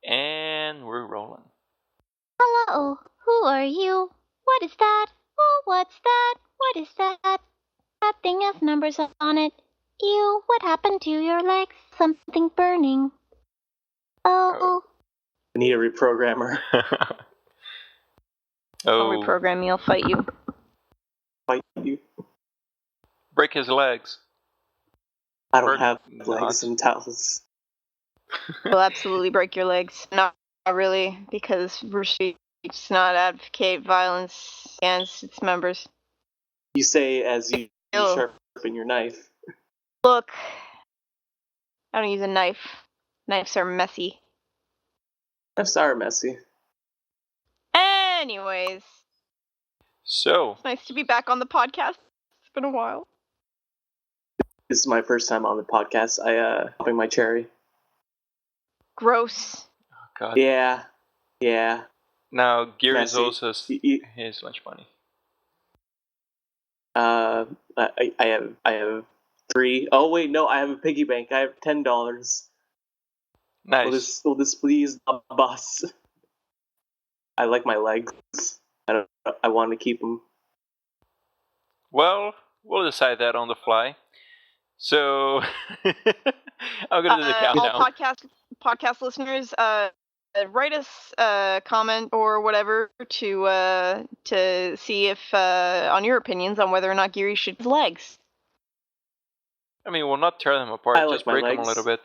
And we're rolling. Hello, who are you? What is that? Oh, what's that? What is that? That thing has numbers on it. Ew, what happened to your legs? Something burning. Oh. I need a reprogrammer. I'll reprogram you, I'll fight you. Fight you. Break his legs. I don't have legs and towels. We'll absolutely break your legs. Not really, because Rooster does not advocate violence against its members. You say as you sharpen your knife. Look, I don't use a knife. Knives are messy. Knives are messy. Anyways. So. It's nice to be back on the podcast. It's been a while. This is my first time on the podcast. Popping my cherry. Gross. Oh, God. Yeah. Now, Giries also has his lunch money. I have 3. Oh wait, no, I have a piggy bank. I have $10. Nice. Will this please, boss? I like my legs. I want to keep them. Well, we'll decide that on the fly. So, I'm gonna do the countdown. All podcast listeners, write us a comment or whatever to see if on your opinions on whether or not Giries should have legs. I mean, we'll not tear them apart. Just break them a little bit.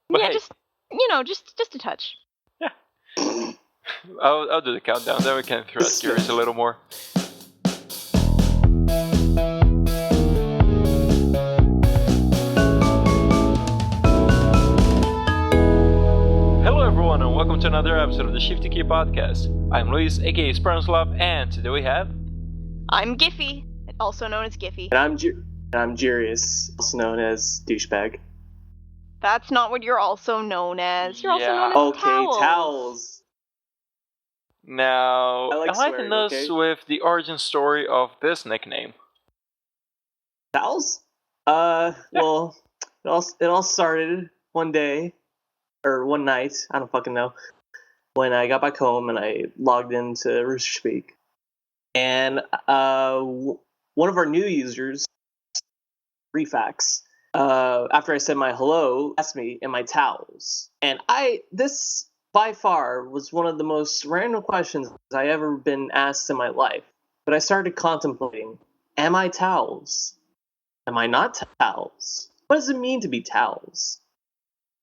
But yeah, hey, just a touch. Yeah. I'll do the countdown. Then we can throw out Giries a little more. And welcome to another episode of the Shifty podcast. I'm Luis, aka SpartanSloth, and today we have... I'm Giffy, also known as Giffy. And I'm Giries, also known as Douchebag. That's not what you're also known as. You're also known as Towels. Now, enlighten us with the origin story of this nickname. Towels? Well, it all started one day. Or one night, I don't fucking know, when I got back home and I logged into Roosterspeak. And one of our new users, Refax, after I said my hello, asked me, am I towels? And this by far was one of the most random questions I ever been asked in my life. But I started contemplating, am I towels? Am I not towels? What does it mean to be towels?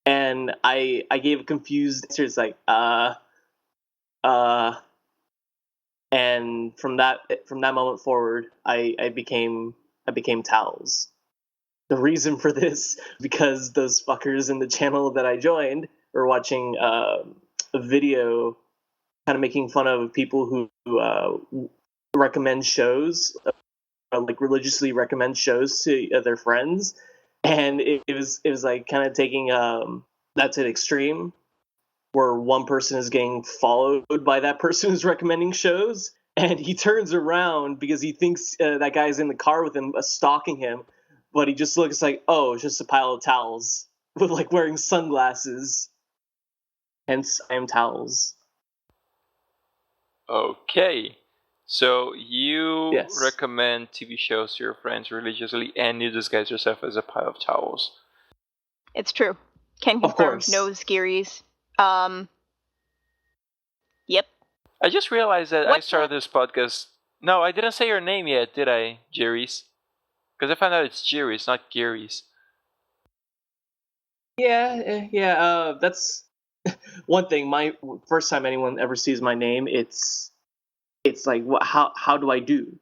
And I gave a confused answer. It's like, and from that moment forward, I became towels. The reason for this, because those fuckers in the channel that I joined were watching a video, kind of making fun of people who recommend shows, like religiously recommend shows to their friends. And it was like kind of taking that to the extreme, where one person is getting followed by that person who's recommending shows, and he turns around because he thinks that guy's in the car with him, stalking him, but he just looks like, oh, it's just a pile of towels, with like wearing sunglasses. Hence, I am towels. Okay. So you recommend TV shows to your friends religiously, and you disguise yourself as a pile of towels. It's true. Ken confirm, knows Giries. Yep. I just realized that I started this podcast. No, I didn't say your name yet, did I, Giries? Because I found out it's Giries, not Giries. Yeah. That's one thing. My first time anyone ever sees my name, it's like, how do I do?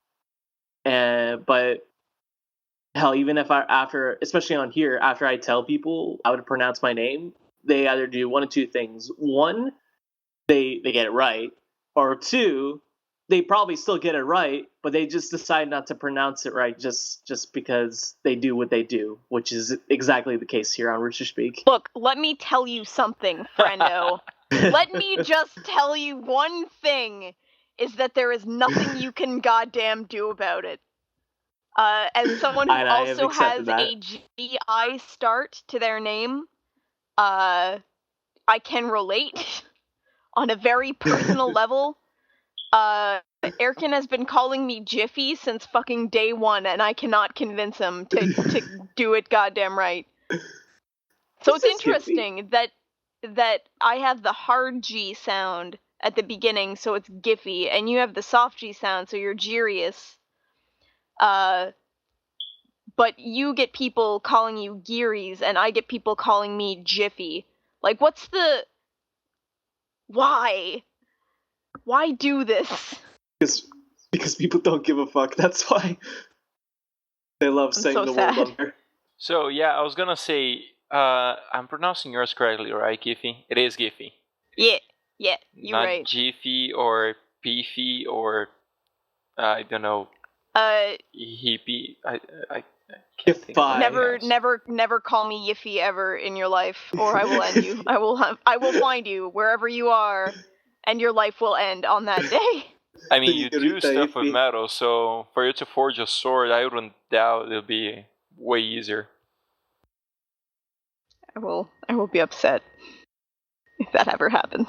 But hell, even if especially on here, after I tell people how to pronounce my name, they either do one of two things. One, they get it right, or two, they probably still get it right, but they just decide not to pronounce it right just because they do what they do, which is exactly the case here on Roosterspeak. Look, let me tell you something, friendo. Let me just tell you one thing, is that there is nothing you can goddamn do about it. As someone who also has a GI start to their name, I can relate on a very personal level. Erkin has been calling me Jiffy since fucking day one, and I cannot convince him to do it goddamn right. So it's interesting that I have the hard G sound at the beginning, so it's Giffy, and you have the soft G sound, so you're Giries. But you get people calling you Giries, and I get people calling me Jiffy. Like, what's the... Why? Why do this? Because people don't give a fuck. That's why they love saying so the sad. word bumper. So yeah, I was gonna say, I'm pronouncing yours correctly, right, Giffy? It is Giffy. Yeah, you're Not right. Jiffy or Beefy or I don't know. Hippie. I can't think of anything else. Never call me Yiffy ever in your life, or I will end you. I will find you wherever you are, and your life will end on that day. I mean, you do stuff with metal, so for you to forge a sword, I wouldn't doubt it'll be way easier. I will be upset if that ever happens.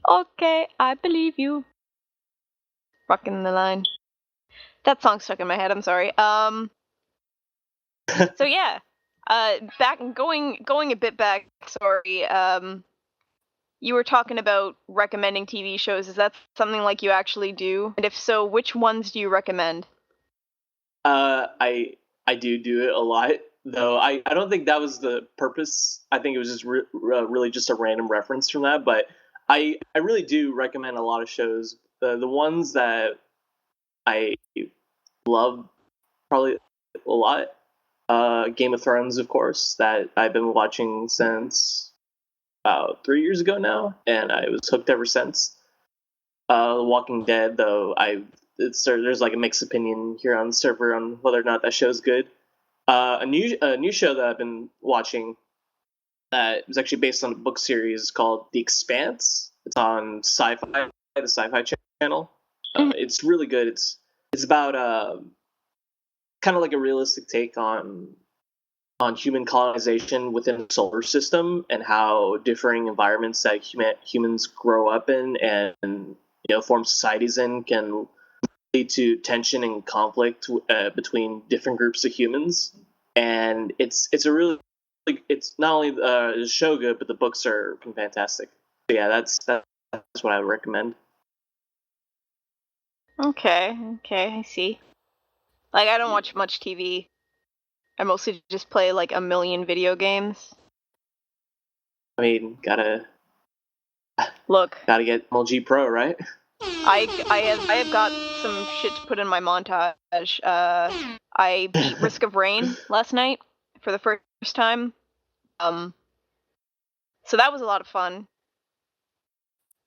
Okay, I believe you. Rocking the line. That song stuck in my head, I'm sorry. So yeah. Going a bit back, sorry, you were talking about recommending TV shows. Is that something like you actually do? And if so, which ones do you recommend? I do it a lot, though. I don't think that was the purpose. I think it was just really just a random reference from that. But I really do recommend a lot of shows. The ones that I love probably a lot. Game of Thrones, of course, that I've been watching since about 3 years ago now, and I was hooked ever since. Walking Dead, though, there's like a mixed opinion here on the server on whether or not that show's good. A new show that I've been watching that was actually based on a book series called The Expanse. It's on Sci-Fi, the Sci-Fi channel. It's really good. It's about kind of like a realistic take on human colonization within the solar system and how differing environments that humans grow up in and form societies in can lead to tension and conflict between different groups of humans. And it's a really, it's not only the show good, but the books are fantastic. So yeah, that's what I would recommend. Okay, I see. Like, I don't watch much TV. I mostly just play like a million video games. I mean, gotta get MLG Pro, right? I have got some shit to put in my montage. I beat Risk of Rain last night for the first time. So that was a lot of fun.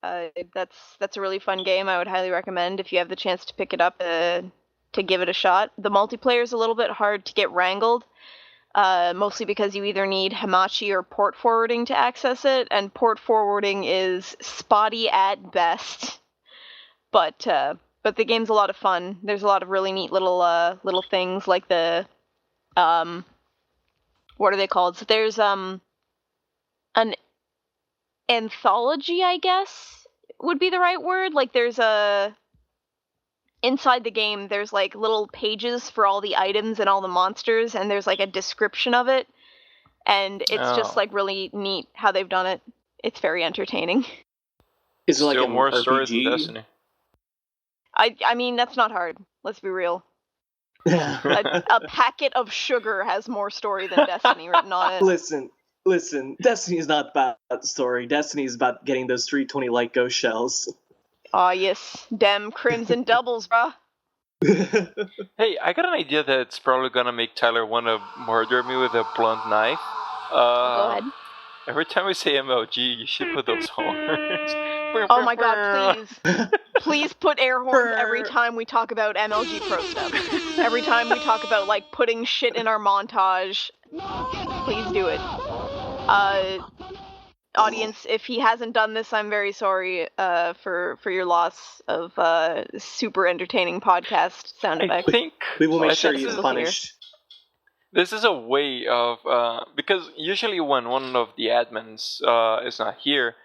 That's a really fun game. I would highly recommend if you have the chance to pick it up to give it a shot. The multiplayer is a little bit hard to get wrangled, mostly because you either need Hamachi or port forwarding to access it, and port forwarding is spotty at best. But the game's a lot of fun. There's a lot of really neat little things like the what are they called? So there's an anthology, I guess would be the right word. Like there's inside the game there's like little pages for all the items and all the monsters, and there's like a description of it, and it's just like really neat how they've done it. It's very entertaining. Is it like still more RPG? story than Destiny? I mean, that's not hard. Let's be real. a packet of sugar has more story than Destiny written on it. Listen, Destiny is not about the story. Destiny is about getting those 320 light ghost shells. Aw, yes. Dem crimson doubles, bruh. Hey, I got an idea that's probably gonna make Tyler want to murder me with a blunt knife. Go ahead. Every time we say MLG, you should put those horns. Oh my god, please. Please put air horns every time we talk about MLG Pro stuff. Every time we talk about, like, putting shit in our montage. Please do it. Audience, if he hasn't done this, I'm very sorry for your loss of super entertaining podcast sound effects. I think we will make sure he's punished. This is a way of because usually when one of the admins is not here,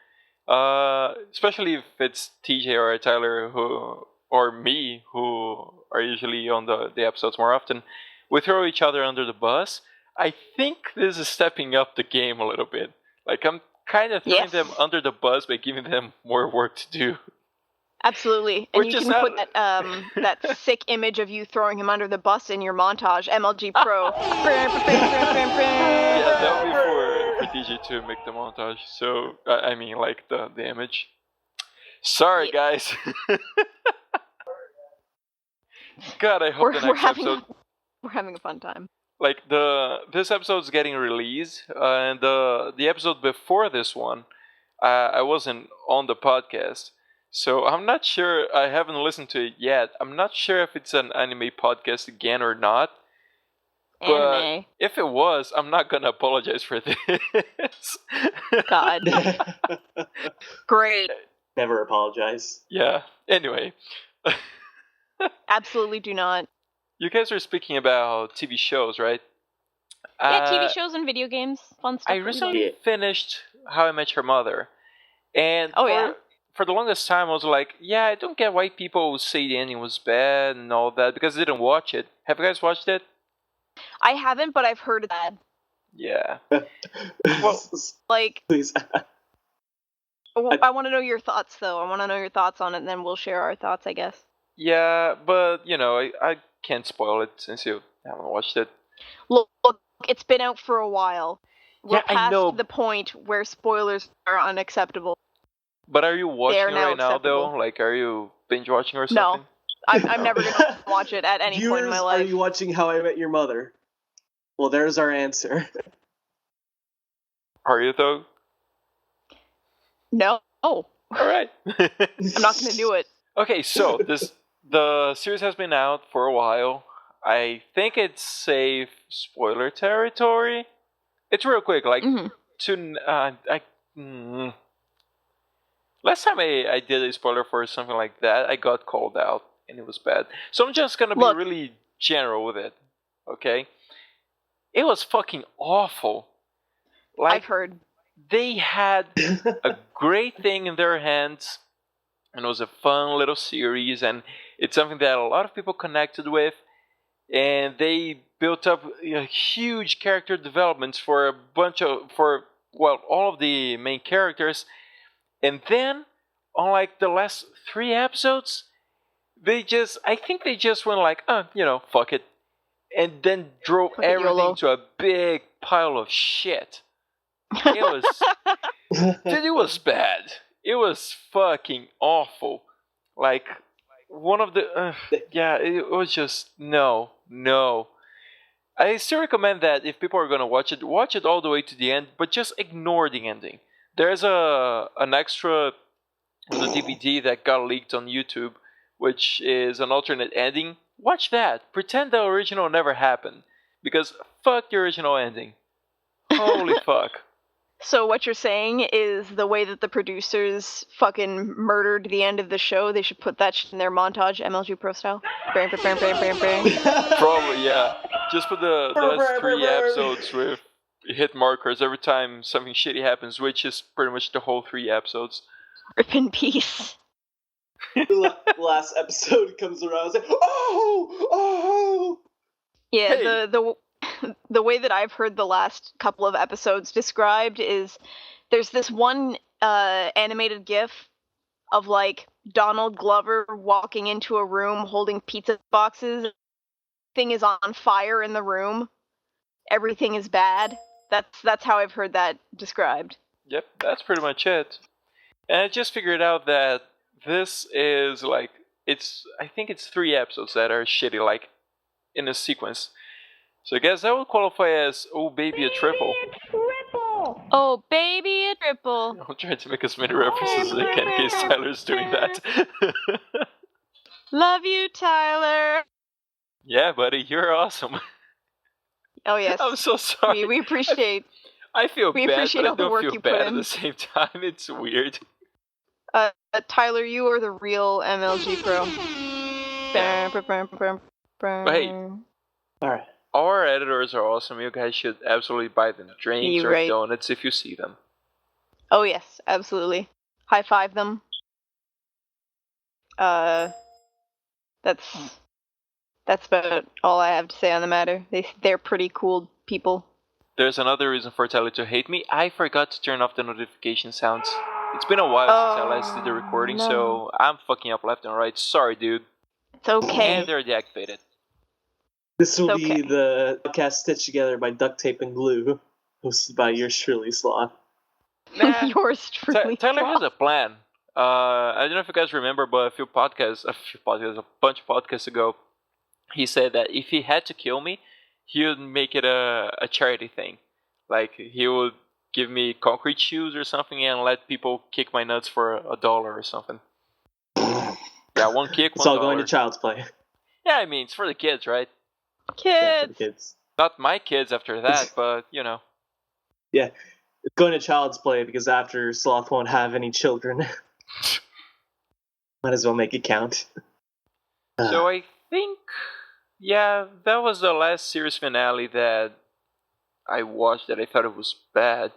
especially if it's TJ or Tyler or me who are usually on the episodes more often, we throw each other under the bus. I think this is stepping up the game a little bit. Like I'm kind of throwing them under the bus by giving them more work to do. Absolutely, and you can put that sick image of you throwing him under the bus in your montage, MLG Pro. Yeah, that would be for DJ to make the montage. So I mean, like the image. Sorry, guys. God, I hope the next episode. We're having a fun time. Like this episode's getting released, and the episode before this one, I wasn't on the podcast. So I'm not sure, I haven't listened to it yet. I'm not sure if it's an anime podcast again or not. Anime. But if it was, I'm not gonna apologize for this. God. Great. Never apologize. Yeah. Anyway. Absolutely do not. You guys are speaking about TV shows, right? Yeah, TV shows and video games. Fun stuff. I recently finished How I Met Your Mother. And for the longest time, I was like, yeah, I don't get why people say the ending was bad and all that, because I didn't watch it. Have you guys watched it? I haven't, but I've heard that. Yeah. Well, like, please. I want to know your thoughts, though. I want to know your thoughts on it, and then we'll share our thoughts, I guess. Yeah, but, you know, I can't spoil it since you haven't watched it. Look, it's been out for a while. We're past I know. The point where spoilers are unacceptable. But are you watching it right now, though? Like, are you binge watching or something? No. I'm never going to watch it at any point in my life. Are you watching How I Met Your Mother? Well, there's our answer. Are you, though? No. All right. I'm not going to do it. Okay, so the series has been out for a while. I think it's safe spoiler territory. It's real quick, like last time I did a spoiler for something like that, I got called out and it was bad. So I'm just gonna be really general with it. Okay? It was fucking awful. Like, I've heard. They had a great thing in their hands, and it was a fun little series, and it's something that a lot of people connected with, and they built up huge character developments for all of the main characters, and then on like the last 3 episodes, I think they just went like, fuck it, and then drove everything to a big pile of shit. It was, dude, it was bad. It was fucking awful. Like, one of the, it was just, no. I still recommend that if people are gonna watch it all the way to the end, but just ignore the ending. There's an extra on the DVD that got leaked on YouTube, which is an alternate ending. Watch that. Pretend the original never happened, because fuck the original ending. Holy fuck. So what you're saying is the way that the producers fucking murdered the end of the show, they should put that shit in their montage, MLG Pro style? Bang. Probably, yeah. Just put the last 3 episodes with hit markers every time something shitty happens, which is pretty much the whole 3 episodes. Rip in peace. The last episode comes around and says, oh! Yeah, hey. The way that I've heard the last couple of episodes described is there's this one animated GIF of like Donald Glover walking into a room holding pizza boxes. Thing is on fire in the room. Everything is bad. That's how I've heard that described. Yep, that's pretty much it. And I just figured out that this is like I think it's 3 episodes that are shitty, like in a sequence. So I guess that would qualify as Oh Baby a Triple. Oh Baby a Triple. I'm trying to make as many references as I can in case Tyler's doing that. Love you, Tyler. Yeah, buddy, you're awesome. Oh yes. I'm so sorry. We appreciate. I feel we bad, appreciate but all the work I don't you feel put bad in. at the same time. It's weird. Tyler, you are the real MLG Pro. Yeah. But hey. Alright. Our editors are awesome. You guys should absolutely buy them drinks You're or right. donuts if you see them. Oh yes, absolutely. High five them. That's about all I have to say on the matter. They're pretty cool people. There's another reason for Tyler to hate me. I forgot to turn off the notification sounds. It's been a while since I last did the recording, no. so I'm fucking up left and right. Sorry, dude. It's okay. And they're deactivated. This will It's be okay. the podcast stitched together by duct tape and glue, hosted by yours truly, Sloth. Nah, Yours truly. Tyler has a plan. I don't know if you guys remember, but a bunch of podcasts ago, he said that if he had to kill me, he would make it a charity thing. Like, he would give me concrete shoes or something and let people kick my nuts for $1 or something. Yeah, one kick, It's $1. all going to Child's Play. Yeah, I mean, it's for the kids, right? Yeah, for the Kids. kids. Not my kids after that, but, you know. Yeah, it's going to Child's Play because after Sloth won't have any children. Might as well make it count. So I think, yeah, that was the last series finale that I watched that I thought it was bad.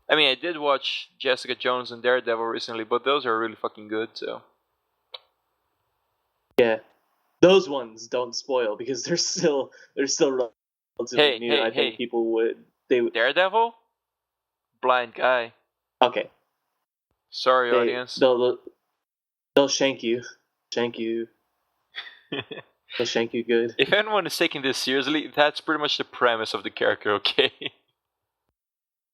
I mean, I did watch Jessica Jones and Daredevil recently, but those are really fucking good, so. Yeah, those ones don't spoil because they're still relatively new. I think people would Daredevil? Blind guy. Okay. Sorry, audience. They'll shank you. They'll shank you good. If anyone is taking this seriously, that's pretty much the premise of the character, okay?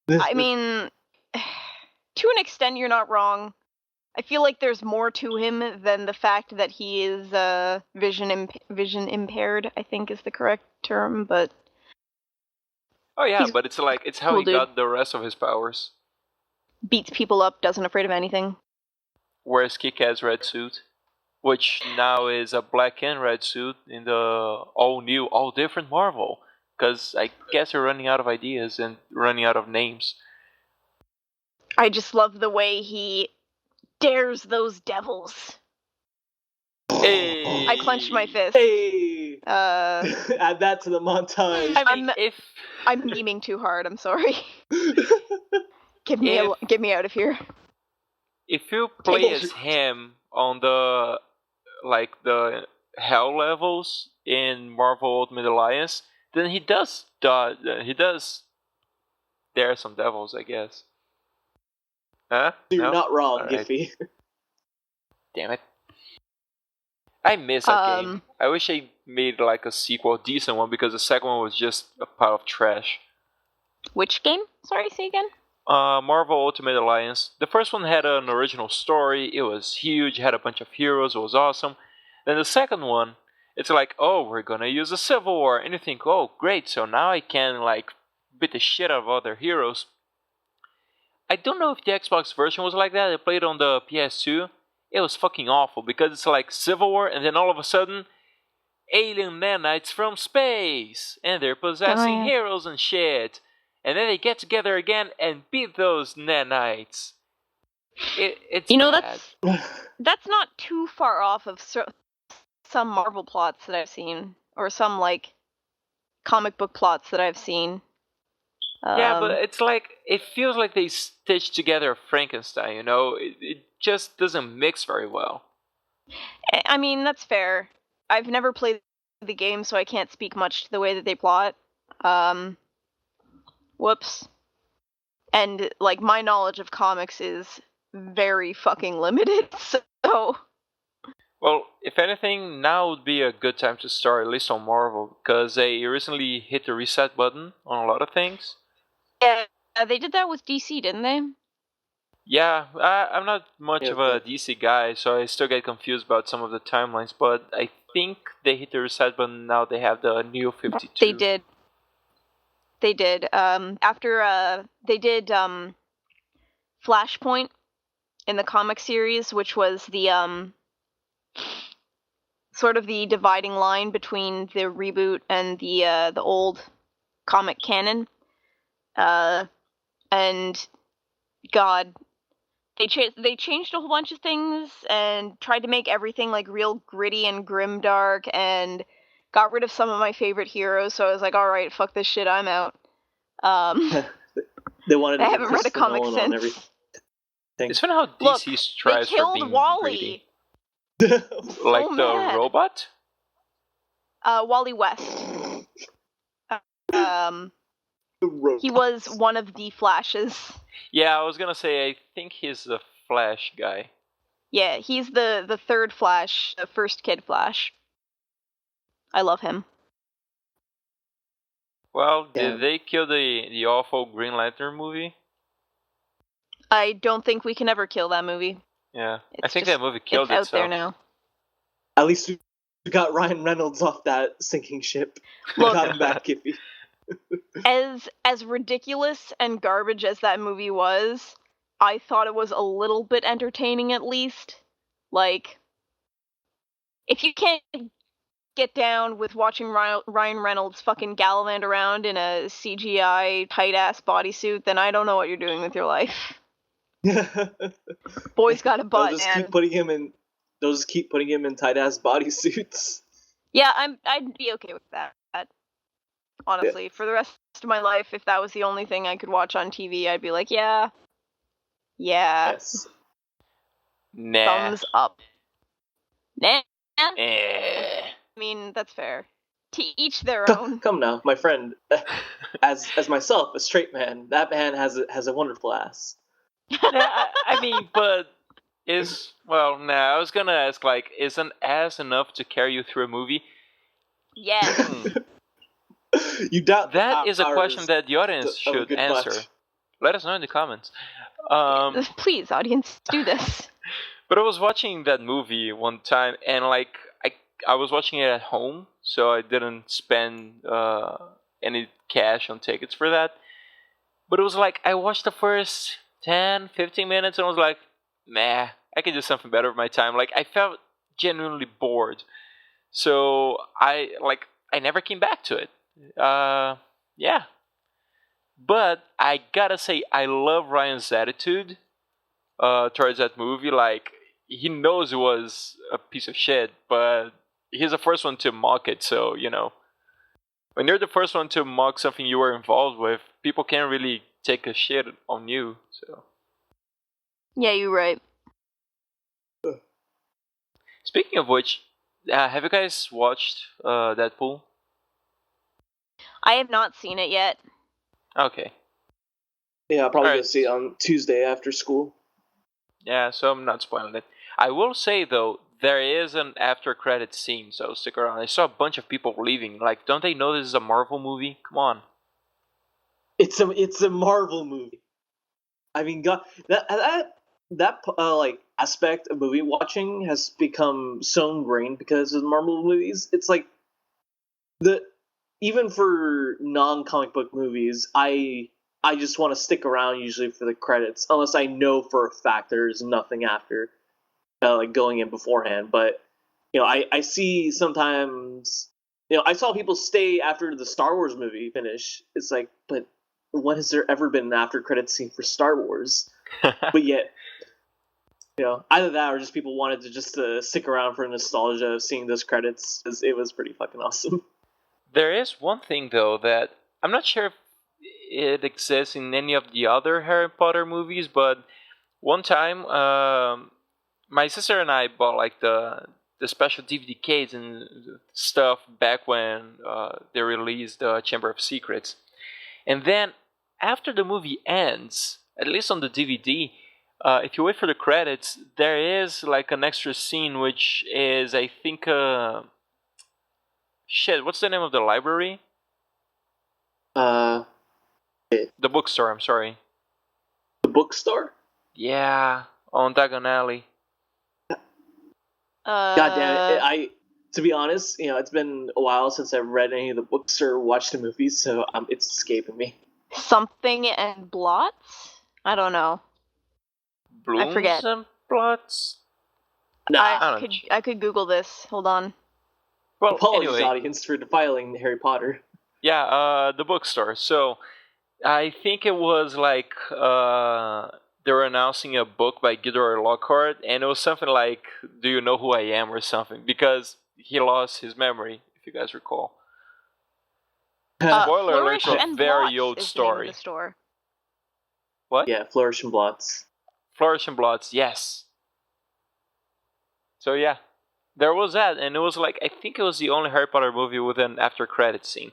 I mean, to an extent, you're not wrong. I feel like there's more to him than the fact that he is vision impaired, I think is the correct term, but... Oh yeah, but it's how cool he dude. got the rest of his powers. Beats people up, doesn't afraid of anything. Wears Kick-Ass red suit, which now is a black and red suit in the all-new, all-different Marvel. Because I guess they're running out of ideas and running out of names. I just love the way he dares those devils. Hey! I clenched my fist. Hey! Add that to the montage. I mean, I'm memeing too hard, I'm sorry. Get me out of here. If you play as him on the hell levels in Marvel Ultimate Alliance, then he does dare some devils, I guess. Huh? You're not wrong, All right. Giffy. Damn it. I miss that game. I wish they made a sequel, a decent one, because the second one was just a pile of trash. Which game? Sorry, say again? Marvel Ultimate Alliance. The first one had an original story. It was huge. Had a bunch of heroes. It was awesome. Then the second one, it's like, oh, we're gonna use a civil war, and you think, oh, great. So now I can beat the shit out of other heroes. I don't know if the Xbox version was like that. I played on the PS2. It was fucking awful because it's like civil war, and then all of a sudden, alien nanites from space, and they're possessing heroes and shit. And then they get together again and beat those nanites. It's bad. that's not too far off of some Marvel plots that I've seen, or some comic book plots that I've seen. Yeah, but it's it feels like they stitched together a Frankenstein. You know, it just doesn't mix very well. I mean, that's fair. I've never played the game, so I can't speak much to the way that they plot. Whoops. And my knowledge of comics is very fucking limited, so... Well, if anything, now would be a good time to start, at least on Marvel, because they recently hit the reset button on a lot of things. Yeah, they did that with DC, didn't they? Yeah, I'm not much of a DC guy, so I still get confused about some of the timelines, but I think they hit the reset button, now they have the new 52. They did. After they did Flashpoint in the comic series, which was the sort of the dividing line between the reboot and the old comic canon. And God, they changed a whole bunch of things and tried to make everything real gritty and grimdark and got rid of some of my favorite heroes, so I was like, all right, fuck this shit, I'm out. They wanted to I get haven't read a Christopher comic Nolan on since. everything. It's funny how Look, DC they strives for killed being Wally. greedy. So Like the mad. robot? Wally West. He was one of the Flashes. Yeah, I was gonna say, I think he's the Flash guy. Yeah, he's the third Flash, the first kid Flash. I love him. Well, Yeah. did they kill the awful Green Lantern movie? I don't think we can ever kill that movie. Yeah, I It's think just- that movie killed it's out itself. there now. At least we got Ryan Reynolds off that sinking ship. We Look. got him back, Giffy. As ridiculous and garbage as that movie was, I thought it was a little bit entertaining at least. Like, if you can't get down with watching Ryan Reynolds fucking gallivant around in a CGI tight-ass bodysuit, then I don't know what you're doing with your life. Boy's got a butt, They'll just man. keep putting him in. They'll just keep putting him in tight ass bodysuits. Yeah, I'd be okay with that. Honestly, for the rest of my life, if that was the only thing I could watch on TV, I'd be like, yeah. Yes. Nah. Thumbs up. Nah. Eh. I mean, that's fair. To each their Come, own. come now, my friend. As myself, a straight man, that man has a wonderful ass. Yeah, I mean, but I was gonna ask, like, is an ass enough to carry you through a movie? Yes. You doubt That is a powers question that the audience of a should good answer. butt. Let us know in the comments. Please, audience, do this. But I was watching that movie one time, and like I was watching it at home, so I didn't spend any cash on tickets for that. But it was like I watched the first 10, 15 minutes, and I was like, meh, I can do something better with my time. Like I felt genuinely bored, so I never came back to it. Yeah. But I gotta say, I love Ryan's attitude towards that movie. Like, he knows it was a piece of shit, but he's the first one to mock it, so, you know. When you're the first one to mock something you were involved with, people can't really take a shit on you, so. Yeah, you're right. Speaking of which, have you guys watched Deadpool? I have not seen it yet. Okay. Yeah, I'll probably go Alright. see it on Tuesday after school. Yeah, so I'm not spoiling it. I will say, though, there is an after credits scene, so stick around. I saw a bunch of people leaving. Like, don't they know this is a Marvel movie? Come on. It's a Marvel movie. I mean, God, that like aspect of movie watching has become so ingrained because of Marvel movies. It's like even for non-comic book movies, I just want to stick around usually for the credits, unless I know for a fact there's nothing after, like going in beforehand. But I see sometimes, I saw people stay after the Star Wars movie finish. It's like, but when has there ever been an after credits scene for Star Wars? But yet, either that or just people wanted to just stick around for nostalgia of seeing those credits. It was pretty fucking awesome. There is one thing, though, that I'm not sure if it exists in any of the other Harry Potter movies, but one time, my sister and I bought like the special DVD case and stuff back when they released Chamber of Secrets. And then after the movie ends, at least on the DVD, if you wait for the credits, there is like an extra scene which is, I think, shit, what's the name of the library? The The bookstore, I'm sorry. bookstore? Yeah, on Diagon Alley. God damn it! To be honest, it's been a while since I've read any of the books or watched the movies, so it's escaping me. Something and blots? I don't know. Blooms forget. and Plots? Nah, I could Google this. Hold on. Well, apologies, anyway, audience, for defiling Harry Potter. yeah, the bookstore. So, I think it was like they were announcing a book by Gilderoy Lockhart, and it was something like "Do you know who I am?" or something, because he lost his memory, if if you guys recall. Spoiler alert Flourish to a and very Blots old is the name of story. the store. What? Yeah, Flourish and Blots. Flourish and Blots, yes. So yeah, there was that, and it was like, I think it was the only Harry Potter movie with an after credits scene.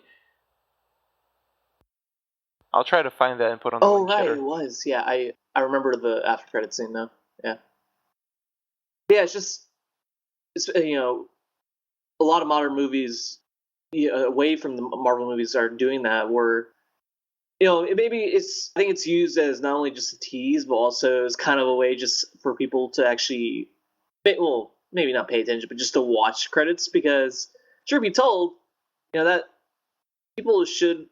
I'll try to find that and put on the Oh link right, shader. it was. Yeah, I remember the after credit scene now. Yeah. Yeah, it's just a lot of modern movies away from the Marvel movies are doing that where I think it's used as not only just a tease but also as kind of a way just for people to actually maybe not pay attention but just to watch credits because truth be told, that people should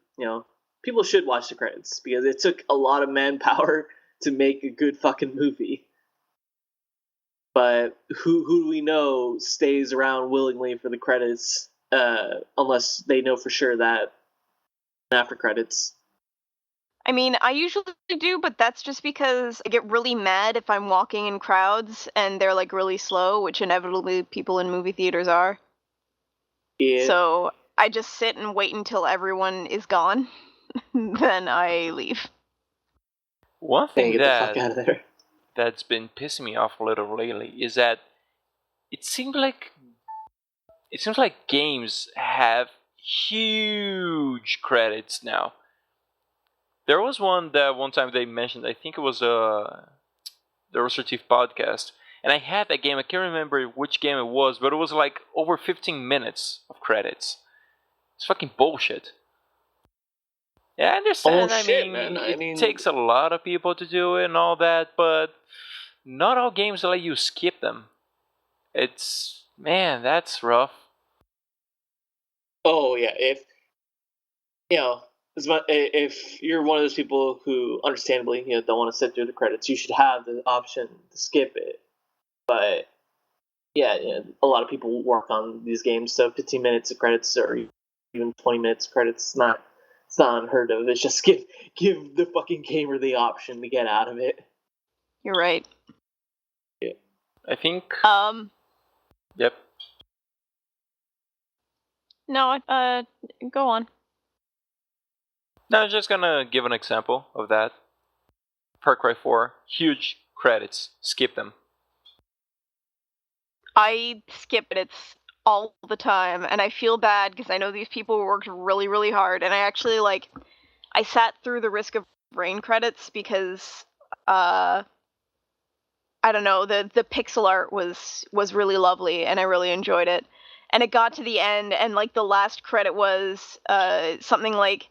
people should watch the credits because it took a lot of manpower to make a good fucking movie. But who do we know stays around willingly for the credits unless they know for sure that after credits. I mean, I usually do, but that's just because I get really mad if I'm walking in crowds and they're like really slow, which inevitably people in movie theaters are. Yeah. So I just sit and wait until everyone is gone, then I leave. One Hey, thing get the fuck out of there. that's been pissing me off a little lately is that it seems like games have huge credits now. There was one that one time they mentioned, I think it was the Rooster Teeth podcast, and I had that game. I can't remember which game it was, but it was like over 15 minutes of credits. It's fucking bullshit. Yeah, I understand. Man. It takes a lot of people to do it and all that, but not all games let you skip them. Man, that's rough. Oh yeah, if you're one of those people who understandably don't want to sit through the credits, you should have the option to skip it. But yeah, a lot of people work on these games, so 15 minutes of credits or even 20 minutes of credits it's not unheard of. It's just give the fucking gamer the option to get out of it. You're right. Yeah. I think. Yep. No, go on. No, I was just gonna give an example of that. Far Cry 4, huge credits. Skip them. I skip it. It's all the time, and I feel bad because I know these people worked really, really hard, and I actually I sat through the Risk of Rain credits because I don't know, the pixel art was really lovely, and I really enjoyed it. And it got to the end, and like the last credit was something like,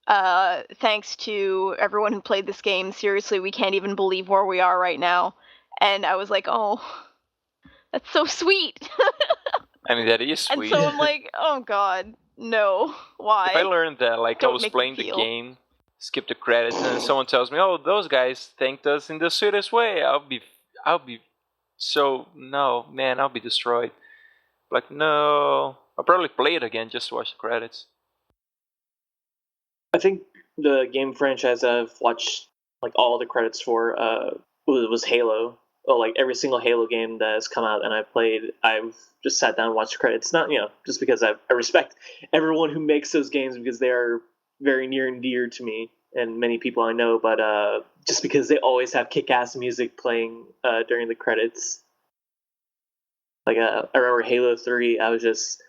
thanks to everyone who played this game. Seriously, we can't even believe where we are right now. And I was like, oh, that's so sweet. I mean, that is sweet. And so I'm like, oh god, no, why? If I learned that, like, I Don't was make me playing the feel. game, skip the credits, and then someone tells me, "Oh, those guys thanked us in the sweetest way," I'll be so no, man, I'll be destroyed. Like, no, I'll probably play it again just to watch the credits. I think the game franchise I've watched like all the credits for was Halo. Oh, like every single Halo game that has come out and I've played, I've just sat down and watched the credits. Not just because I respect everyone who makes those games because they are very near and dear to me and many people I know, but just because they always have kick-ass music playing during the credits. Like I remember Halo 3, I was just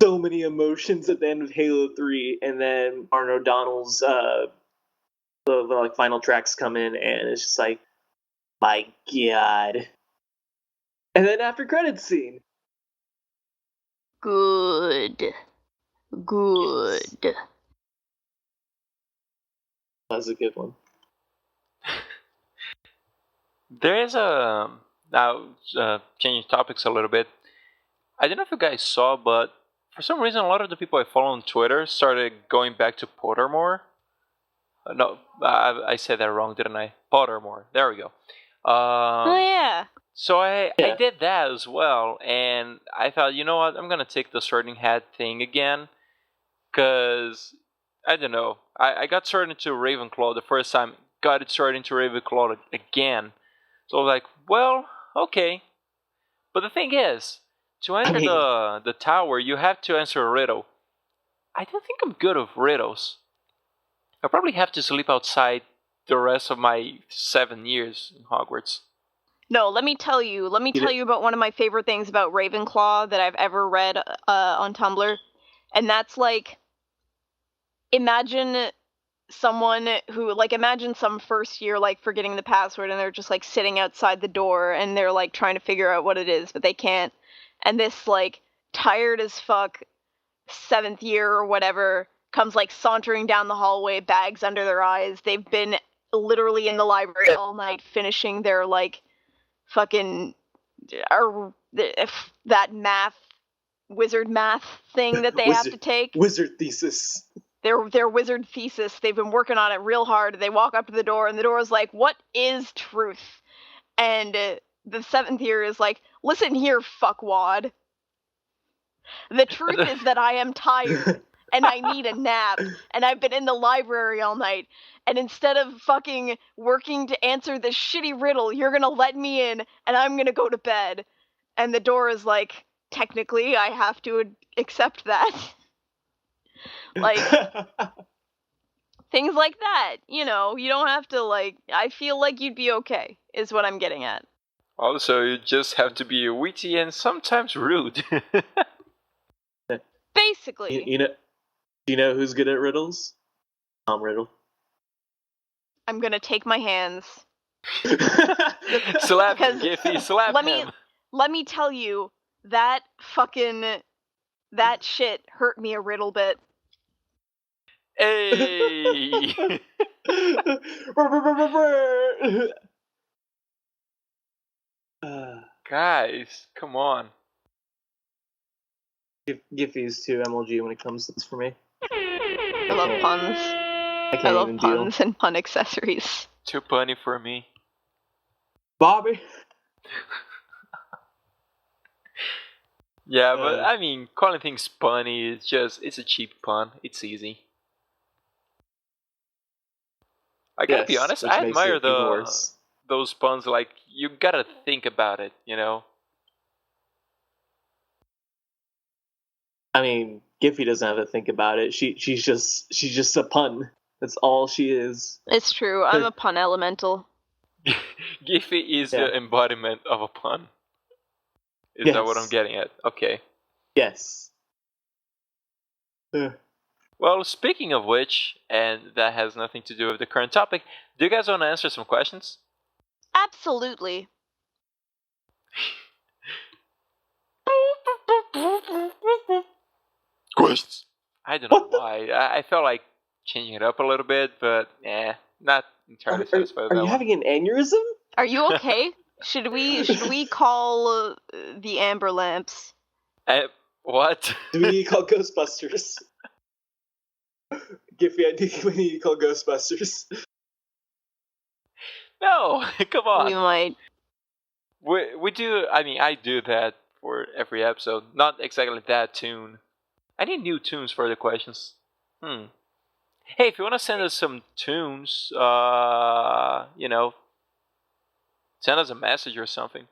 so many emotions at the end of Halo 3, and then Arno O'Donnell's the like final tracks come in, and it's just like, my god. And then after credits scene. Good. Yes. That was a good one. There is a now changing topics a little bit. I don't know if you guys saw, but for some reason, a lot of the people I follow on Twitter started going back to Pottermore. No, I said that wrong, didn't I? Pottermore. There we go. Oh yeah. So I Yeah. did that as well, and I thought, you know what, I'm gonna take the Sorting Hat thing again, cause I don't know, I got sorted into Ravenclaw the first time, got it sorted into Ravenclaw again, so I was like, well, okay, but the thing is, to enter the tower, you have to answer a riddle. I don't think I'm good with riddles. I'll probably have to sleep outside the rest of my 7 years in Hogwarts. No, let me tell you about one of my favorite things about Ravenclaw that I've ever read on Tumblr. And that's like, imagine someone who, like, imagine some first year, like, forgetting the password, and they're just, like, sitting outside the door, and they're, like, trying to figure out what it is, but they can't. And this, like, tired as fuck 7th year or whatever comes, like, sauntering down the hallway, bags under their eyes. They've been literally in the library all night finishing their, like, fucking, or that wizard math thing that they have to take. Wizard thesis. Their wizard thesis. They've been working on it real hard. They walk up to the door, and the door is like, "What is truth?" And the 7th year is like, "Listen here, fuckwad. The truth is that I am tired, and I need a nap, and I've been in the library all night, and instead of fucking working to answer this shitty riddle, you're gonna let me in, and I'm gonna go to bed." And the door is like, "Technically, I have to accept that." Like, things like that, you know, you don't have to, like, I feel like you'd be okay, is what I'm getting at. Also, you just have to be witty and sometimes rude. Basically. Do you know who's good at riddles? Tom Riddle. I'm gonna take my hands. Slap him, Giffy, slap him. Let me tell you, that shit hurt me a riddle bit. Hey! Guys, come on. Giffy's too MLG when it comes to this for me. I love puns. I love puns and pun accessories. Too punny for me. Bobby! Yeah, but I mean, calling things punny is just, it's a cheap pun. It's easy. I gotta be honest, I admire those puns, like, you gotta think about it, you know? I mean, Giffy doesn't have to think about it. She's just a pun. That's all she is. It's true, I'm a pun elemental. Giffy is the embodiment of a pun. Is that what I'm getting at? Okay. Yes. Well, speaking of which, and that has nothing to do with the current topic, do you guys want to answer some questions? Absolutely. Questions. I don't know why. I felt like changing it up a little bit, but not entirely satisfied with that one. Are you having an aneurysm? Are you okay? Should we call the amber lamps? What? Do we need to call Ghostbusters? Giffy, I think we need to call Ghostbusters. No, come on. We might. We do. I mean, I do that for every episode. Not exactly that tune. I need new tunes for the questions. Hey, if you want to send us some tunes, you know, send us a message or something.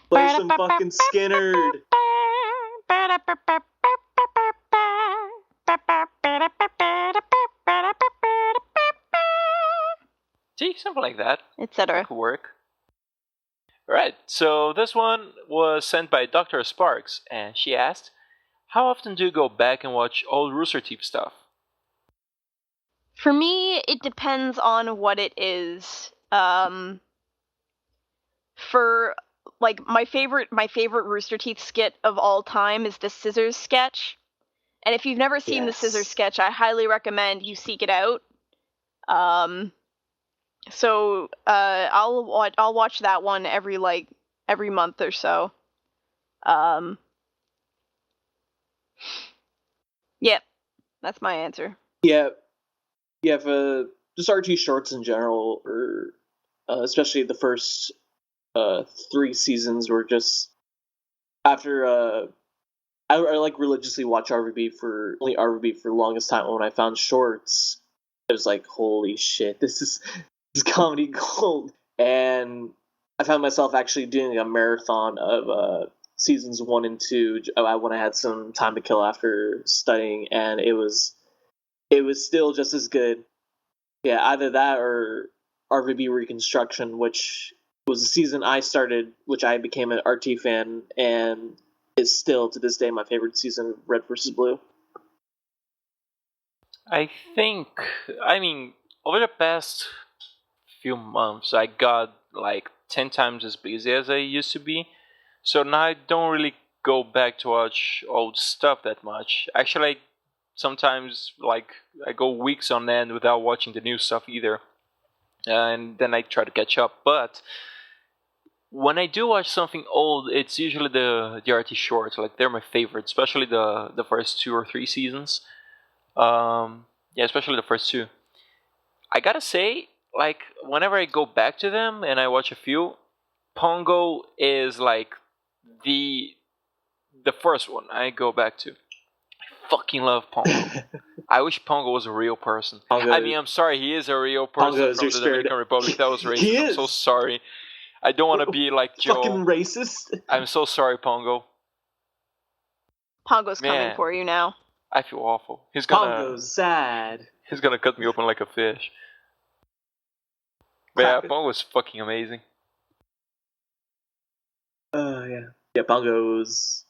Play some fucking Skinner. See, something like that. Etc. Could work. Alright, so this one was sent by Dr. Sparks, and she asked, how often do you go back and watch old Rooster Teeth stuff? For me, it depends on what it is. For, like, my favorite Rooster Teeth skit of all time is the Scissors sketch. And if you've never seen the Scissors sketch, I highly recommend you seek it out. So I'll watch that one every month or so. Yep, that's my answer. Yeah, for just RT shorts in general, or especially the first 3 seasons, were just after I like religiously watch RVB for the longest time. When I found shorts, it was like, holy shit, this is comedy gold. And I found myself actually doing a marathon of seasons 1 and 2 when I had some time to kill after studying, and it was still just as good. Yeah, either that or RVB Reconstruction, which was a season I started, which I became an RT fan, and is still to this day my favorite season of Red vs. Blue. I think, I mean, over the past few months, I got like 10 times as busy as I used to be. So now I don't really go back to watch old stuff that much. Actually, sometimes like I go weeks on end without watching the new stuff either. And then I try to catch up. But when I do watch something old, it's usually the RT shorts. Like they're my favorite, especially the first 2 or 3 seasons. Yeah, especially the first 2. I gotta say, like whenever I go back to them and I watch a few, Pongo is like the first one I go back to. I fucking love Pongo. I wish Pongo was a real person. Pongo, I mean, I'm sorry, he is a real person Pongo is from your the spirit. Dominican Republic. That was He racist. I'm is. so sorry. I don't want to be like Joe. Fucking racist. I'm so sorry, Pongo. Pongo's coming Man. for you now. I feel awful. Pongo's sad. He's gonna cut me open like a fish. But yeah, Pongo's fucking amazing. Yeah, Pongo's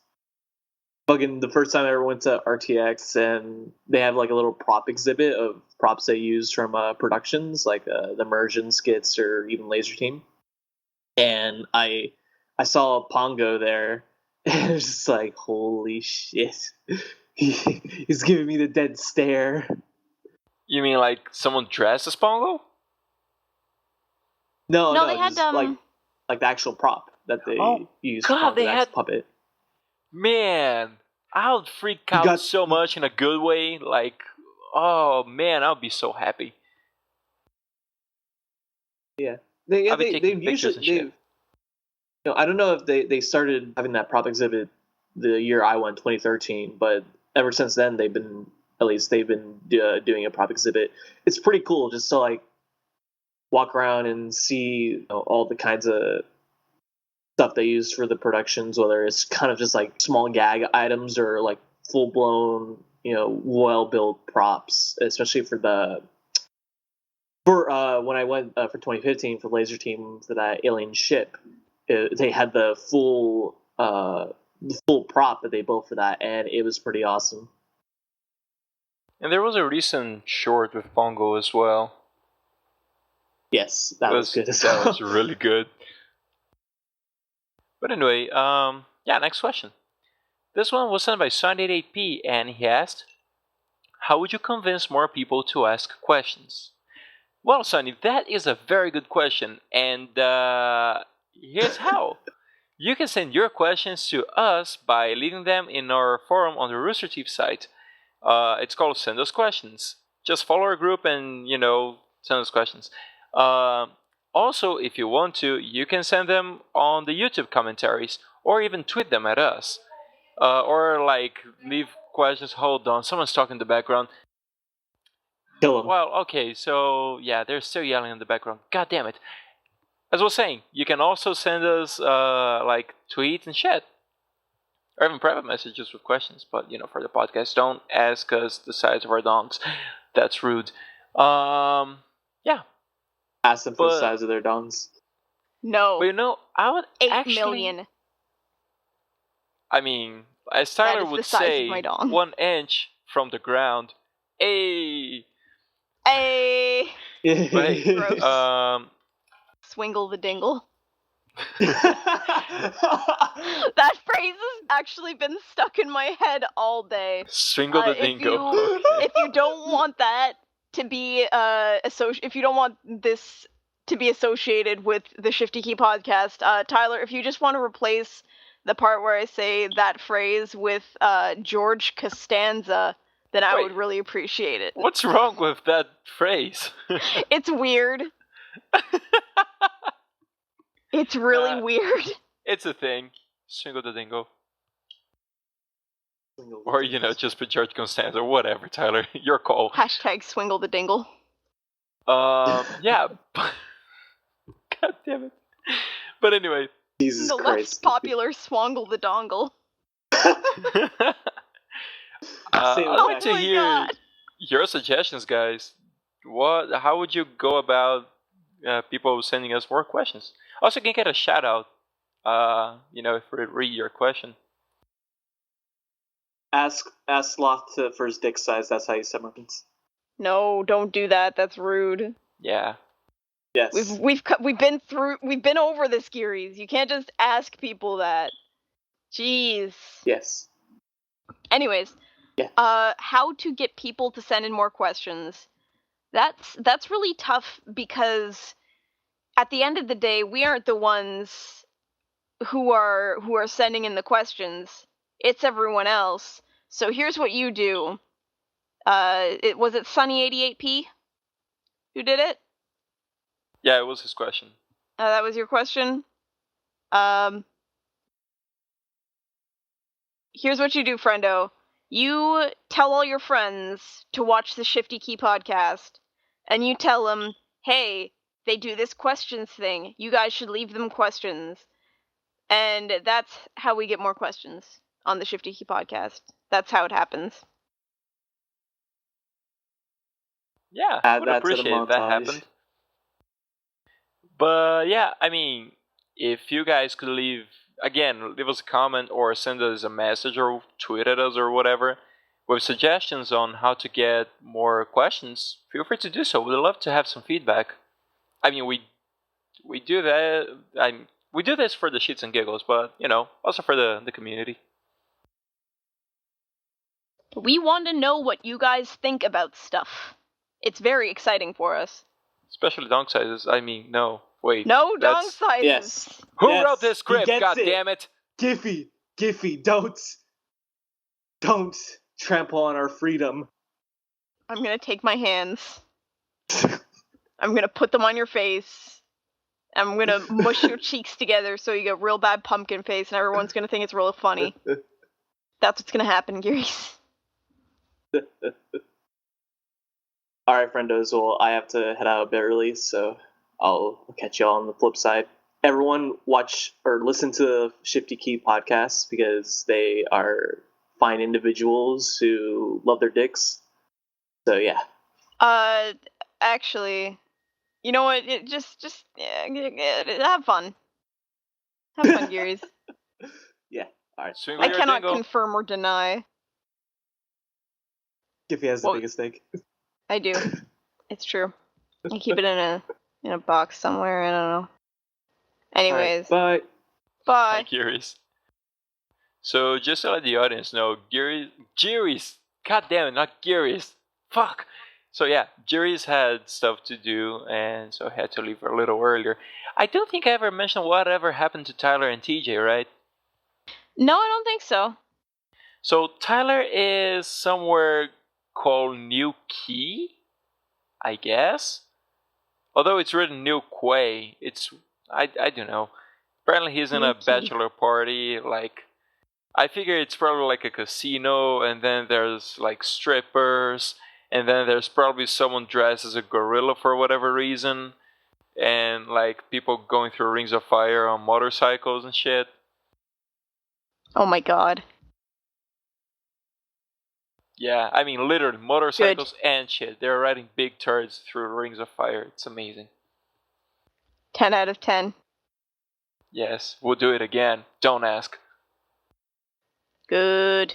fucking the first time I ever went to RTX, and they have like a little prop exhibit of props they use from productions, like the immersion skits or even Laser Team. And I saw Pongo there, and it was just like, holy shit. He's giving me the dead stare. You mean like someone dressed as Pongo? No, they had like the actual prop that they used God, for they the had puppet. Man, I would freak out so much in a good way. Like, oh man, I'll be so happy. Yeah, I'll be they taking pictures and shit. I don't know if they started having that prop exhibit the year I went, 2013, but ever since then they've been doing a prop exhibit. It's pretty cool just to like walk around and see all the kinds of stuff they use for the productions, whether it's kind of just like small gag items or like full blown, well built props, especially for when I went for 2015 for Laser Team for that alien ship. They had the full prop that they built for that, and it was pretty awesome. And there was a recent short with Pongo as well. Yes, that was good as well. That was really good. But anyway, next question. This one was sent by Sunday8p, and he asked, how would you convince more people to ask questions? Well, Sonny, that is a very good question, and here's how. You can send your questions to us by leaving them in our forum on the Rooster Teeth site. It's called Send Us Questions. Just follow our group and, send us questions. Also, if you want to, you can send them on the YouTube commentaries or even tweet them at us. Or, leave questions. Hold on, someone's talking in the background. Kill them. Well, okay, so, yeah, they're still yelling in the background. God damn it. As I was saying, you can also send us, tweets and shit. Or even private messages with questions. But, for the podcast, don't ask us the size of our dongs. That's rude. Yeah. Ask them for the size of their dongs. No. But, I would 8 million. I mean, as Tyler would say, 1 inch from the ground. Hey! Hey! But hey, Swingle the dingle. That phrase has actually been stuck in my head all day. Swingle the dingo. If you don't want that to be if you don't want this to be associated with the Shifty Key podcast, Tyler, if you just want to replace the part where I say that phrase with George Costanza, then I would really appreciate it. What's wrong with that phrase? It's weird. It's really weird. It's a thing. Swingle the dingo. Or, just put George Costanza or whatever, Tyler. Your call. Hashtag swingle the dingle. Yeah. God damn it. But anyway, Jesus The less Christ. popular Swangle the Dongle. Say I'd the like fact. to Oh my hear God. your suggestions, guys. How would you go about people sending us more questions? Also, you can get a shout out. If we read your question. Ask Sloth for his dick size. That's how you summons. No, don't do that. That's rude. Yeah. Yes. We've been over this, Giries. You can't just ask people that. Jeez. Yes. Anyways, Yeah. how to get people to send in more questions? That's really tough because at the end of the day, we aren't the ones who are sending in the questions. It's everyone else. So here's what you do. Was it Sunny88P who did it? Yeah, it was his question. That was your question. Here's what you do, friendo. You tell all your friends to watch the Shifty Key podcast, and you tell them, hey, they do this questions thing. You guys should leave them questions. And that's how we get more questions on the Shifty Key podcast. That's how it happens. Yeah, Add would that to the appreciate if that montage. happened. But yeah, I mean, if you guys could leave us a comment or send us a message or tweet at us or whatever with suggestions on how to get more questions, feel free to do so. We'd love to have some feedback. I mean, we do that. We do this for the shits and giggles, but also for the community. We want to know what you guys think about stuff. It's very exciting for us. Especially dong sizes. I mean, no, wait. No dong sizes. Yes. Who Yes, wrote this he script? gets God it. damn it! Giffy, don't trample on our freedom. I'm gonna take my hands. I'm gonna put them on your face. I'm gonna mush your cheeks together so you get real bad pumpkin face, and everyone's gonna think it's real funny. That's what's gonna happen, Giries. All right, friendos. Well, I have to head out a bit early, so I'll catch y'all on the flip side. Everyone, watch or listen to the Shifty Key podcast because they are fine individuals who love their dicks. So yeah. Actually, you know what? Just have fun. Have fun, Giries. Yeah. All right. Swing I with your cannot dingle. confirm or deny. Giffy has the Well, biggest dick. I do. It's true. I keep it in a box somewhere. I don't know. Anyways, All right, bye. bye. Hi, Giries. So just to let the audience know, Giries, god damn it, not Giries. Fuck. So yeah, Giries had stuff to do, and so I had to leave a little earlier. I don't think I ever mentioned whatever happened to Tyler and TJ, right? No, I don't think so. So Tyler is somewhere called New Key, I guess. Although it's written New Quay, I don't know. Apparently he's in New a Key. bachelor party, like I figure it's probably like a casino, and then there's like strippers, and then there's probably someone dressed as a gorilla for whatever reason, and like people going through rings of fire on motorcycles and shit. Oh my god. Yeah, I mean literally motorcycles and shit. They're riding big turds through rings of fire. It's amazing. 10 out of 10. Yes, we'll do it again. Don't ask. Good.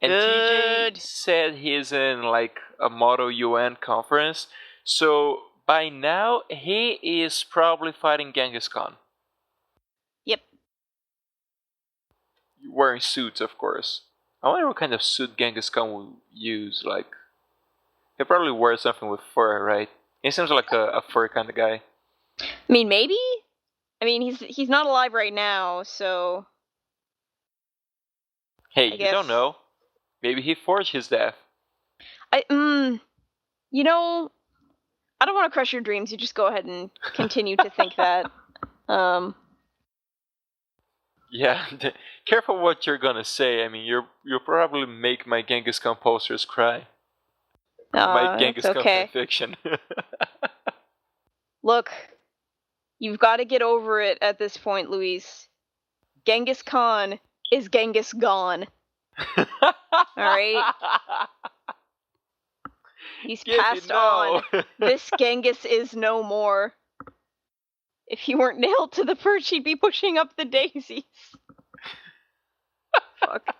And Good. TJ said he's in like a Moto UN conference, so by now he is probably fighting Genghis Khan. Yep. Wearing suits, of course. I wonder what kind of suit Genghis Khan will use. Like, he probably wears something with fur, right? He seems like a fur kind of guy. I mean, maybe? I mean, he's not alive right now, so... Hey, I you don't guess. know. Maybe he forged his death. You know, I don't want to crush your dreams. You just go ahead and continue to think that. Yeah, careful what you're gonna say. I mean, you'll probably make my Genghis Khan posters cry. My Genghis it's Khan okay. fanfiction. Look, You've got to get over it at this point, Luis. Genghis Khan is Genghis gone. Alright? He's Giffy, passed no. on. This Genghis is no more. If he weren't nailed to the perch, he'd be pushing up the daisies. Fuck.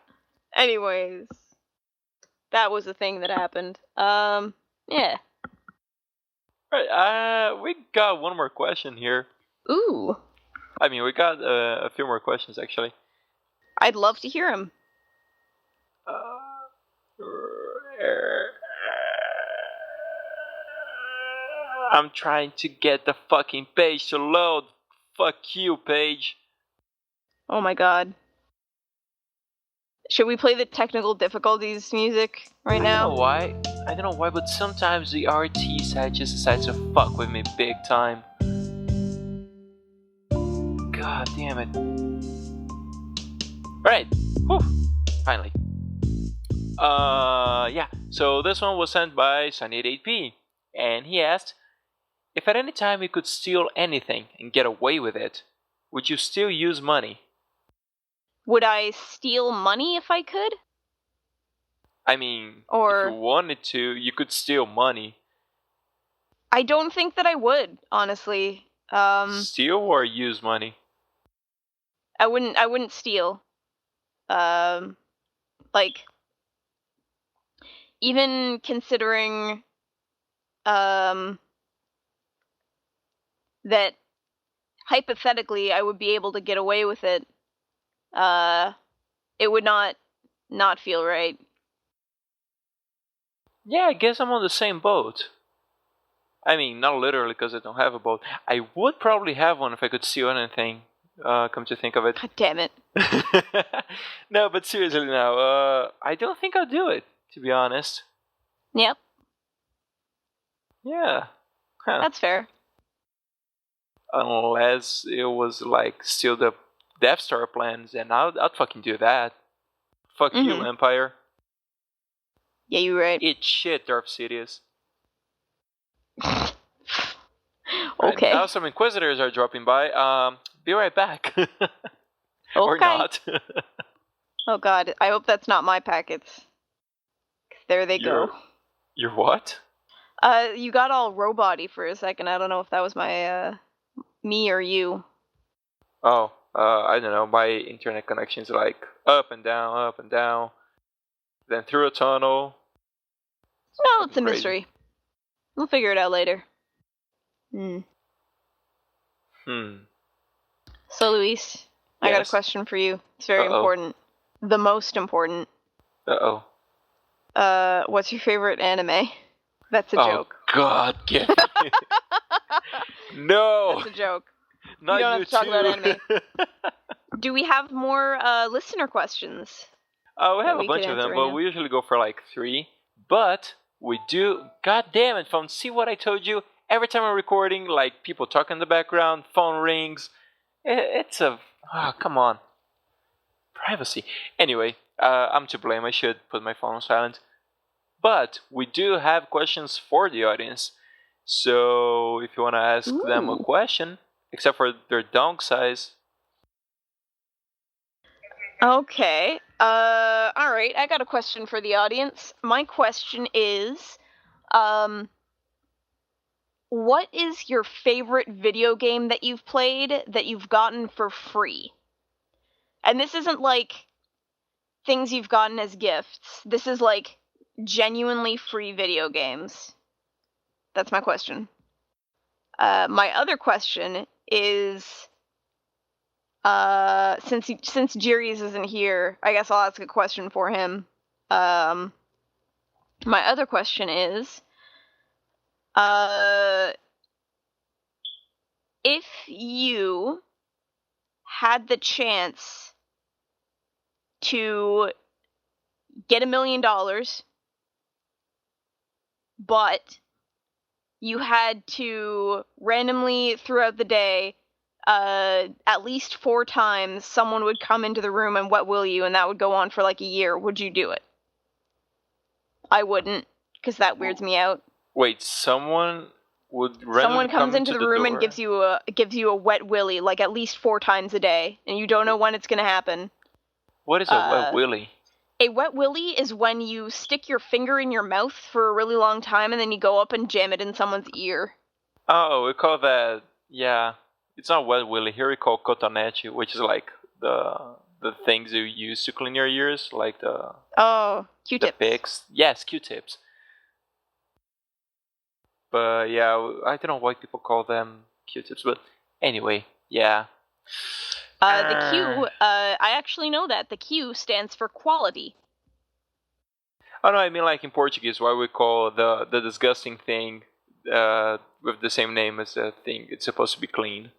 Anyways. That was the thing that happened. Yeah. Right, we got one more question here. Ooh. I mean, we got a few more questions, actually. I'd love to hear him. I'm trying to get the fucking page to load. Fuck you, page. Oh my god. Should we play the technical difficulties music right now? I don't know why, but sometimes the RT side just decides to fuck with me big time. God damn it. Alright. Whew. Finally. Yeah. So this one was sent by Sunny8p. And he asked, if at any time you could steal anything and get away with it, would you still use money? Would I steal money if I could? I mean, Or... if you wanted to, you could steal money. I don't think that I would, honestly. Steal or use money? I wouldn't steal. Like, even considering, that hypothetically I would be able to get away with it, it would not feel right. Yeah, I guess I'm on the same boat. I mean, not literally because I don't have a boat. I would probably have one if I could steal anything, come to think of it. God damn it. No, but seriously now, I don't think I'll do it, to be honest. Yep. Yeah. Huh. That's fair. Unless it was like steal the Death Star plans, and I'd fucking do that. Fuck you, Empire. Yeah, you're right. Eat shit, Darth Sidious. Okay. Now some Inquisitors are dropping by. Be right back. Or Okay. not. Oh god, I hope that's not my packets. 'Cause there they go. You're what? You got all robot-y for a second. I don't know if that was my, me or you. Oh, I don't know. My internet connection's like up and down, then through a tunnel. No, it's a Crazy. mystery. We'll figure it out later. So, Luis, I got a Yes? question for you. It's very Uh-oh. important. The most important. Uh-oh. What's your favorite anime? That's a Oh, joke. God, get me. No! That's a joke. Not don't you have to talk too. about anime. Do we have more listener questions? We have we a bunch could of them, answer but right we usually go for like 3. But we do... God damn it, phone. See what I told you? Every time I'm recording, like, people talk in the background, phone rings. It's a... Oh, come on. Privacy. Anyway, I'm to blame. I should put my phone on silent. But we do have questions for the audience. So if you want to ask them a question, except for their dong size. Okay. Alright, I got a question for the audience. My question is, what is your favorite video game that you've played that you've gotten for free? And this isn't like things you've gotten as gifts. This is like genuinely free video games. That's my question. My other question is, since Giries isn't here, I guess I'll ask a question for him. My other question is, if you had the chance to get $1 million, but you had to randomly throughout the day, at least 4 times, someone would come into the room and what will you, and that would go on for like a year, would you do it? I wouldn't, because that weirds me out. Wait, someone would randomly Someone comes come into the room and gives you a wet willy like at least 4 times a day, and you don't know when it's gonna happen. What is a wet willy? A wet willy is when you stick your finger in your mouth for a really long time and then you go up and jam it in someone's ear. Oh, we call that, yeah. It's not wet willy. Here we call cotonete, which is like the things you use to clean your ears, like the Q-tips. the picks. Yes, Q-tips. But yeah, I don't know why people call them Q-tips, but anyway, yeah. The Q, I actually know that. The Q stands for quality. Oh no, I mean like in Portuguese, why we call the disgusting thing with the same name as the thing it's supposed to be clean.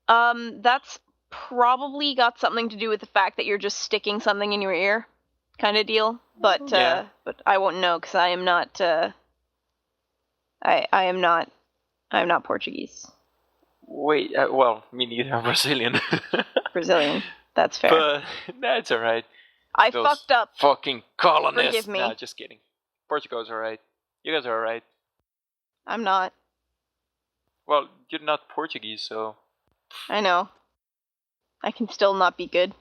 That's probably got something to do with the fact that you're just sticking something in your ear, kind of deal. But Yeah. but I won't know because I am not. I'm not Portuguese. Wait, well, me neither. I'm Brazilian. Brazilian. That's fair. But that's alright. I Those fucked up. Fucking colonists. Forgive me. Nah, just kidding. Portugal's alright. You guys are alright. I'm not. Well, you're not Portuguese, so. I know. I can still not be good.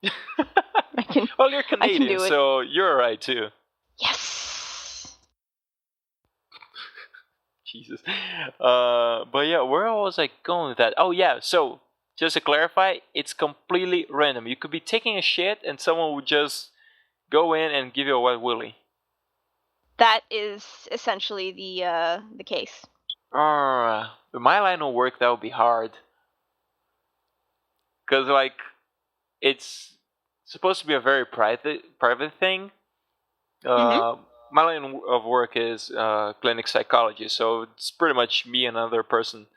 I can. Well, you're Canadian, do it. so you're alright too. Yes. Jesus. But yeah, where was I going with that? Oh yeah, so just to clarify, it's completely random. You could be taking a shit and someone would just go in and give you a wet willy. That is essentially the case. In my line of work, that would be hard. Cause like, it's supposed to be a very private thing. My line of work is clinic psychology, so it's pretty much me and another person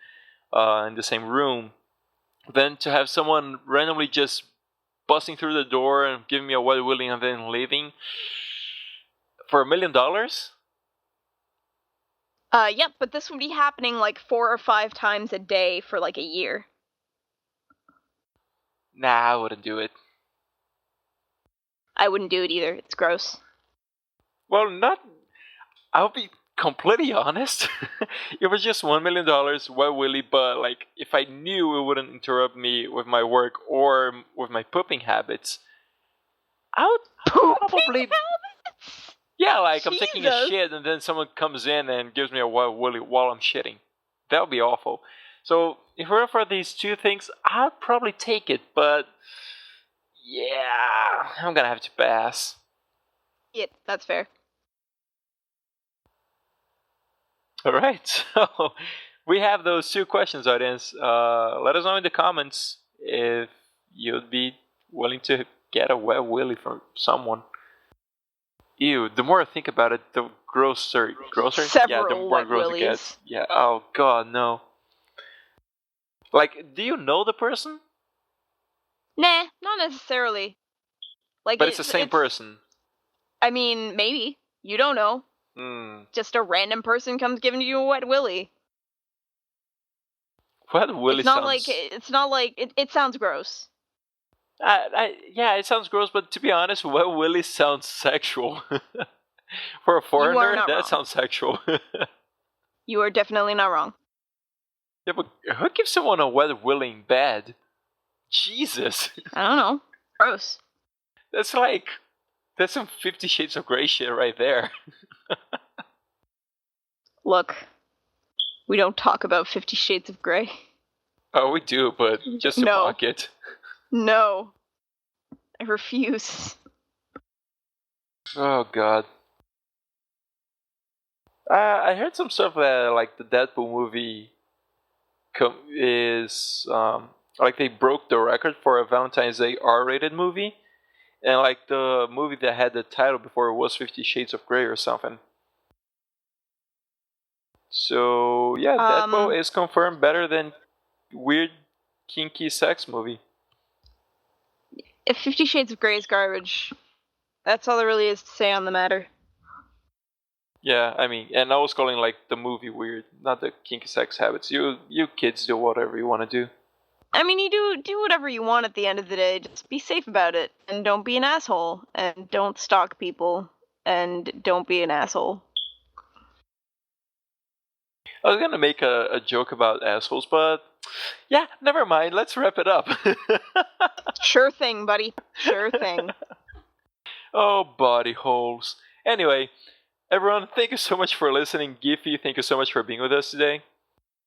in the same room. Then to have someone randomly just busting through the door and giving me a wet willy and then leaving for $1 million? Yep, but this would be happening like 4 or 5 times a day for like a year. Nah, I wouldn't do it. I wouldn't do it either. It's gross. Well, I'll be completely honest. It was just $1 million, wet willy, but like if I knew it wouldn't interrupt me with my work or with my pooping habits, I would probably. Habits? Yeah, like I'm taking a Jesus. shit and then someone comes in and gives me a wet willy while I'm shitting. That would be awful. So if we're for these two things, I'd probably take it, but yeah, I'm gonna have to pass. Yeah, that's fair. Alright, so we have those 2 questions, audience. Let us know in the comments if you'd be willing to get a wet willy from someone. Ew, the more I think about it, the grosser? Yeah, the Several more wet gross it willies. gets. Yeah, oh god, no. Like, do you know the person? Nah, not necessarily. Like, But it's the same person. I mean, maybe. You don't know. Just a random person comes giving you a wet willy. Wet willy It's not sounds... like it sounds gross. Yeah, it sounds gross, but to be honest, wet willy sounds sexual. For a foreigner, that wrong. sounds sexual. You are definitely not wrong. Yeah, but who gives someone a wet willy in bed? Jesus. I don't know. Gross. That's some 50 Shades of Grey shit right there. Look, we don't talk about 50 Shades of Grey. Oh, we do, but just to mock it. No. I refuse. Oh, God. I heard some stuff that, like, the Deadpool movie is, like, they broke the record for a Valentine's Day R-rated movie. And, like, the movie that had the title before was 50 Shades of Grey or something. So, yeah, Deadpool is confirmed better than weird, kinky sex movie. If 50 Shades of Grey is garbage, that's all there really is to say on the matter. Yeah, I mean, and I was calling, like, the movie weird, not the kinky sex habits. You kids do whatever you want to do. I mean, you do whatever you want at the end of the day. Just be safe about it, and don't be an asshole, and don't stalk people, and don't be an asshole. I was gonna make a joke about assholes, but yeah, never mind. Let's wrap it up. Sure thing, buddy. Sure thing. Oh, body holes. Anyway, everyone, thank you so much for listening. Giffy, thank you so much for being with us today.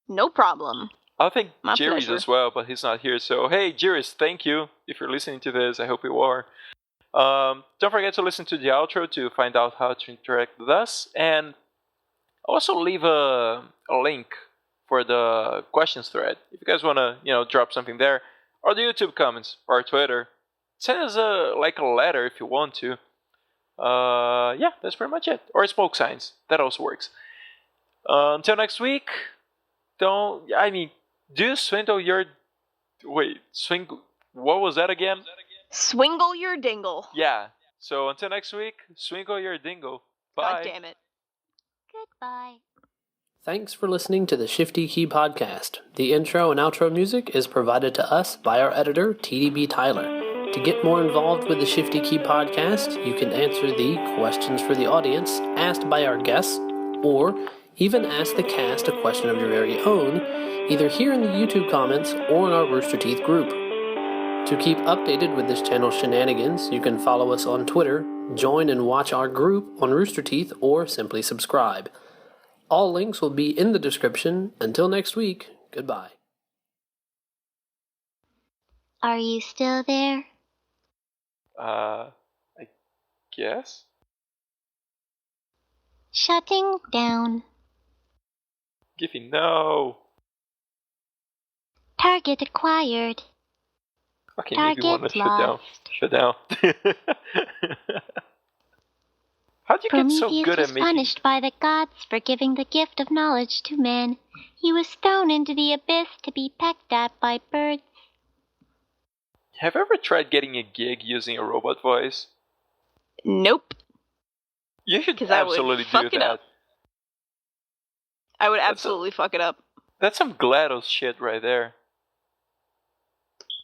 No problem. I'll thank My Giries pleasure. as well, but he's not here. So, hey, Giries, thank you. If you're listening to this, I hope you are. Don't forget to listen to the outro to find out how to interact with us. And also leave a link for the questions thread. If you guys want to, drop something there. Or the YouTube comments, or Twitter. Send us a letter if you want to. Yeah, that's pretty much it. Or smoke signs. That also works. Until next week, do you swindle your... Wait, what was that again? Swingle your dingle. Yeah. So until next week, swingle your dingle. Bye. God damn it. Goodbye. Thanks for listening to the Shifty Key Podcast. The intro and outro music is provided to us by our editor, TDBTyler. To get more involved with the Shifty Key Podcast, you can answer the questions for the audience asked by our guests, or even ask the cast a question of your very own, either here in the YouTube comments or in our Rooster Teeth group. To keep updated with this channel's shenanigans, you can follow us on Twitter, join and watch our group on Rooster Teeth, or simply subscribe. All links will be in the description. Until next week, goodbye. Are you still there? I guess? Shutting down. Giffy, no! Target acquired. Okay, maybe you want to Target shut down. How'd you get so Prometheus good was at making... punished by the gods for giving the gift of knowledge to men. He was thrown into the abyss to be pecked at by birds. Have you ever tried getting a gig using a robot voice? Nope. You should 'Cause I would absolutely fuck do it that. up. I would absolutely fuck it up. That's some GLaDOS shit right there.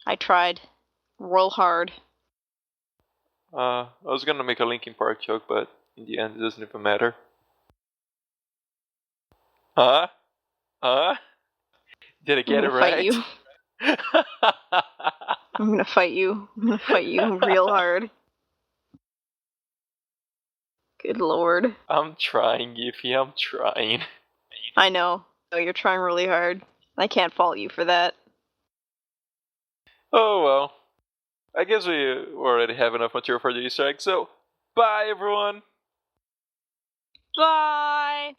I tried. Real hard. I was gonna make a Linkin Park joke, but in the end it doesn't even matter. Huh? Did I get it right? You. I'm gonna fight you. I'm gonna fight you real hard. Good lord. I'm trying, Giffy, I'm trying. I know. Oh, you're trying really hard. I can't fault you for that. Oh well. I guess we already have enough material for the Easter egg, so bye everyone! Bye!